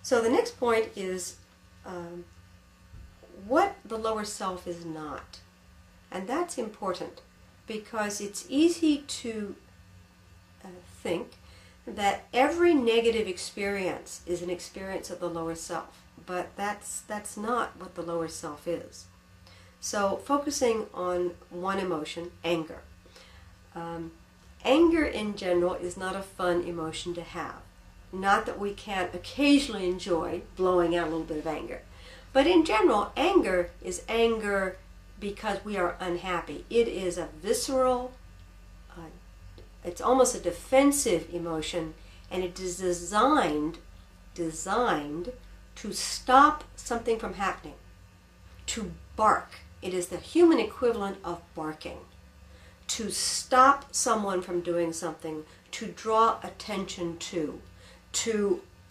So the next point is what the lower self is not. And that's important because it's easy to think that every negative experience is an experience of the lower self, but that's not what the lower self is. So focusing on one emotion, anger. Anger in general is not a fun emotion to have. Not that we can't occasionally enjoy blowing out a little bit of anger. But in general, anger is anger because we are unhappy. It is a visceral, it's almost a defensive emotion, and it is designed to stop something from happening, to bark. It is the human equivalent of barking. To stop someone from doing something, to draw attention to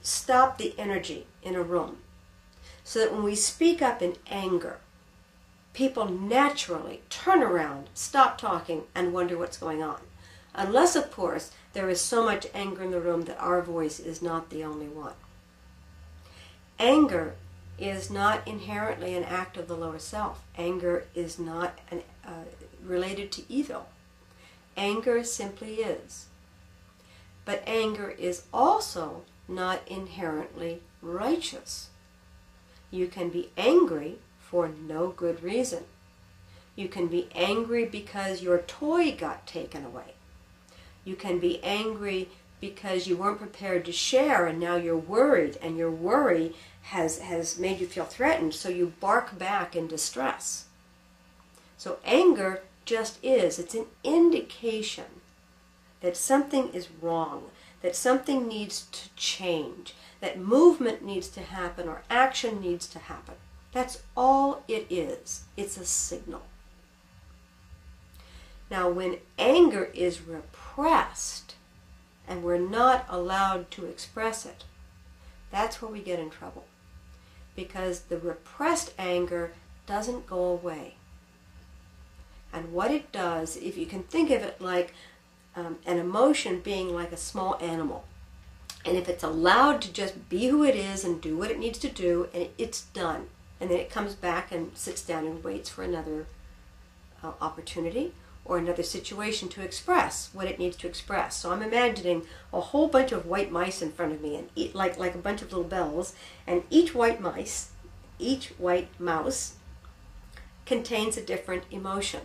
stop the energy in a room. So that when we speak up in anger, people naturally turn around, stop talking, and wonder what's going on. Unless, of course, there is so much anger in the room that our voice is not the only one. Anger is not inherently an act of the lower self. Anger is not related to evil. Anger simply is. But anger is also not inherently righteous. You can be angry for no good reason. You can be angry because your toy got taken away. You can be angry because you weren't prepared to share and now you're worried, and your worry has made you feel threatened, so you bark back in distress. So anger just is. It's an indication that something is wrong, that something needs to change, that movement needs to happen or action needs to happen. That's all it is. It's a signal. Now, when anger is repressed and we're not allowed to express it, that's where we get in trouble. Because the repressed anger doesn't go away. And what it does, if you can think of it like an emotion being like a small animal, and if it's allowed to just be who it is and do what it needs to do, and it's done, and then it comes back and sits down and waits for another opportunity or another situation to express what it needs to express. So I'm imagining a whole bunch of white mice in front of me, and like a bunch of little bells, and each white mouse contains a different emotion.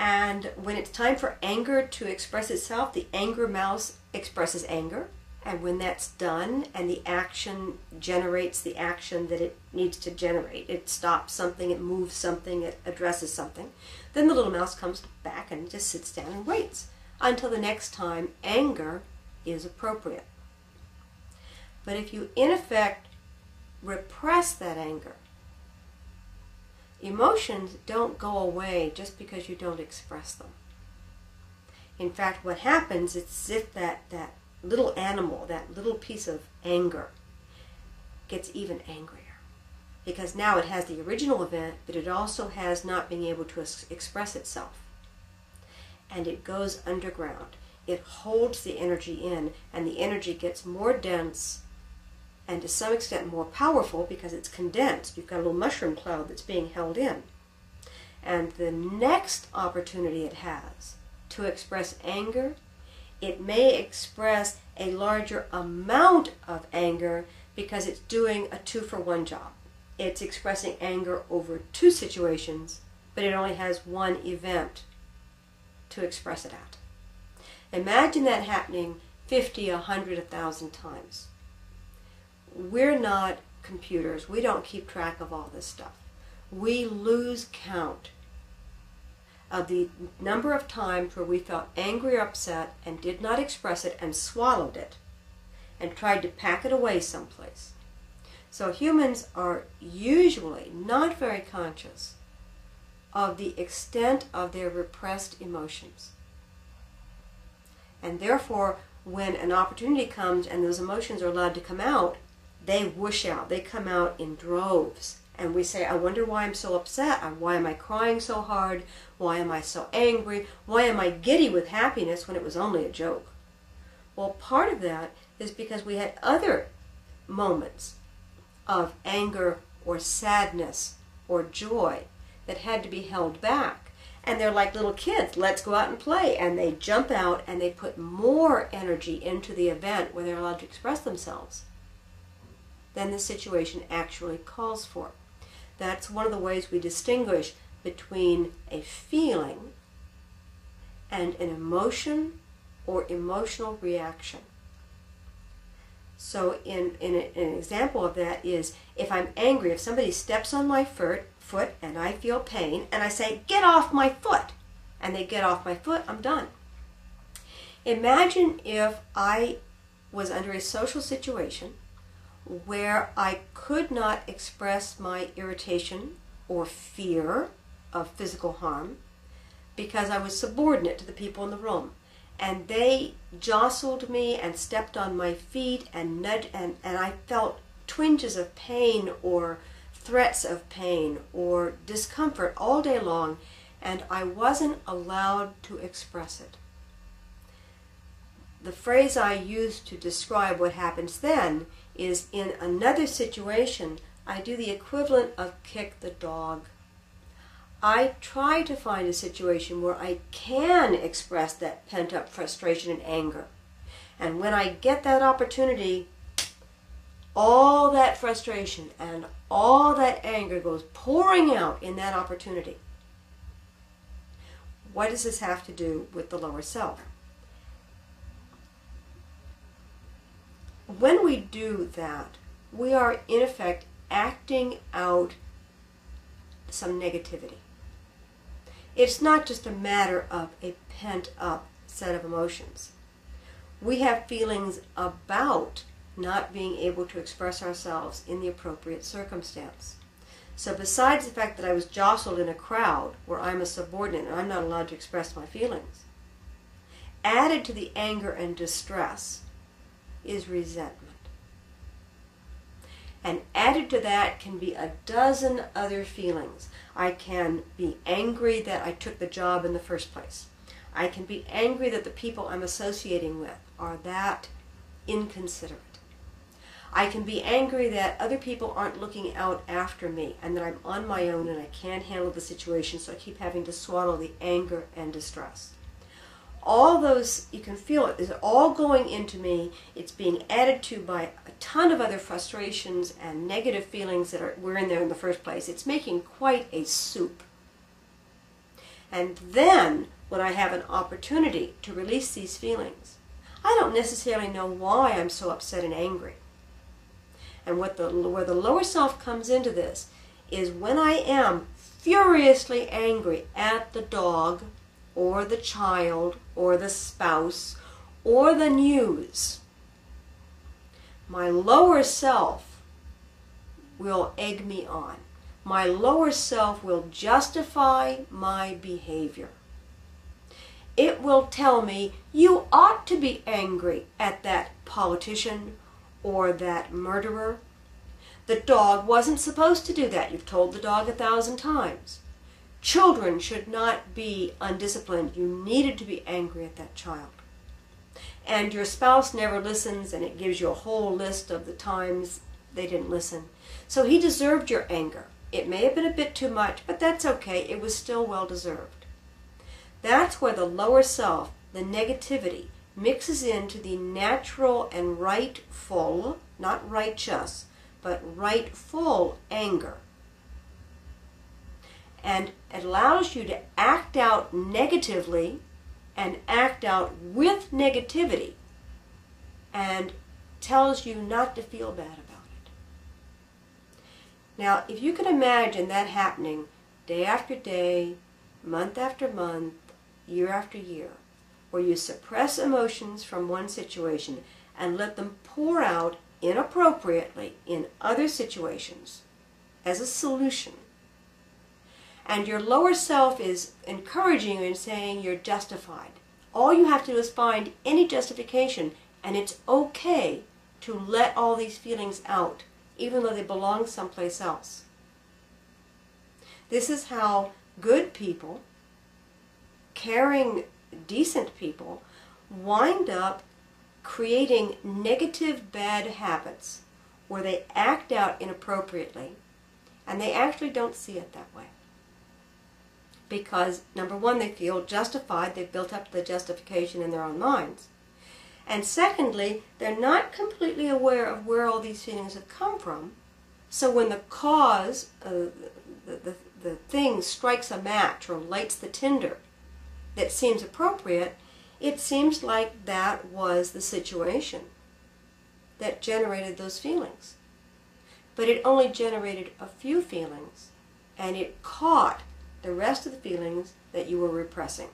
And when it's time for anger to express itself, the anger mouse expresses anger. And when that's done and the action generates the action that it needs to generate, it stops something, it moves something, it addresses something, then the little mouse comes back and just sits down and waits until the next time anger is appropriate. But if you, in effect, repress that anger, emotions don't go away just because you don't express them. In fact, what happens is as if that little animal, that little piece of anger, gets even angrier. Because now it has the original event, but it also has not being able to express itself. And it goes underground. It holds the energy in, and the energy gets more dense and to some extent more powerful because it's condensed. You've got a little mushroom cloud that's being held in. And the next opportunity it has to express anger, it may express a larger amount of anger because it's doing a 2-for-1 job. It's expressing anger over 2 situations, but it only has 1 event to express it at. Imagine that happening 50, 100, 1,000 times. We're not computers. We don't keep track of all this stuff. We lose count of the number of times where we felt angry or upset and did not express it and swallowed it and tried to pack it away someplace. So humans are usually not very conscious of the extent of their repressed emotions. And therefore, when an opportunity comes and those emotions are allowed to come out, they whoosh out. They come out in droves. And we say, I wonder why I'm so upset. Why am I crying so hard? Why am I so angry? Why am I giddy with happiness when it was only a joke? Well, part of that is because we had other moments of anger or sadness or joy that had to be held back. And they're like little kids, let's go out and play. And they jump out and they put more energy into the event where they're allowed to express themselves than the situation actually calls for. That's one of the ways we distinguish between a feeling and an emotion or emotional reaction. So an example of that is if I'm angry, if somebody steps on my foot and I feel pain and I say, get off my foot, and they get off my foot, I'm done. Imagine if I was under a social situation where I could not express my irritation or fear of physical harm because I was subordinate to the people in the room. And they jostled me and stepped on my feet and nudged, and I felt twinges of pain or threats of pain or discomfort all day long, and I wasn't allowed to express it. The phrase I use to describe what happens then is, in another situation, I do the equivalent of kick the dog. I try to find a situation where I can express that pent-up frustration and anger. And when I get that opportunity, all that frustration and all that anger goes pouring out in that opportunity. What does this have to do with the lower self? When we do that, we are in effect acting out some negativity. It's not just a matter of a pent-up set of emotions. We have feelings about not being able to express ourselves in the appropriate circumstance. So besides the fact that I was jostled in a crowd where I'm a subordinate and I'm not allowed to express my feelings, added to the anger and distress is resentment. And added to that can be a dozen other feelings. I can be angry that I took the job in the first place. I can be angry that the people I'm associating with are that inconsiderate. I can be angry that other people aren't looking out after me and that I'm on my own and I can't handle the situation, so I keep having to swallow the anger and distress. All those, you can feel it, is all going into me. It's being added to by a ton of other frustrations and negative feelings that were in there in the first place. It's making quite a soup. And then, when I have an opportunity to release these feelings, I don't necessarily know why I'm so upset and angry. And where the lower self comes into this is when I am furiously angry at the dog, or the child, or the spouse, or the news, my lower self will egg me on. My lower self will justify my behavior. It will tell me, you ought to be angry at that politician or that murderer. The dog wasn't supposed to do that. You've told the dog 1,000 times. Children should not be undisciplined. You needed to be angry at that child. And your spouse never listens, and it gives you a whole list of the times they didn't listen. So he deserved your anger. It may have been a bit too much, but that's okay. It was still well deserved. That's where the lower self, the negativity, mixes into the natural and rightful, not righteous, but rightful anger. And it allows you to act out negatively and act out with negativity, and tells you not to feel bad about it. Now, if you can imagine that happening day after day, month after month, year after year, where you suppress emotions from one situation and let them pour out inappropriately in other situations as a solution, and your lower self is encouraging you and saying you're justified. All you have to do is find any justification, and it's okay to let all these feelings out, even though they belong someplace else. This is how good people, caring, decent people, wind up creating negative, bad habits where they act out inappropriately, and they actually don't see it that way. Because, number one, they feel justified, they've built up the justification in their own minds. And secondly, they're not completely aware of where all these feelings have come from. So when the cause, the thing strikes a match or lights the tinder that seems appropriate, it seems like that was the situation that generated those feelings. But it only generated a few feelings, and it caught the rest of the feelings that you were repressing.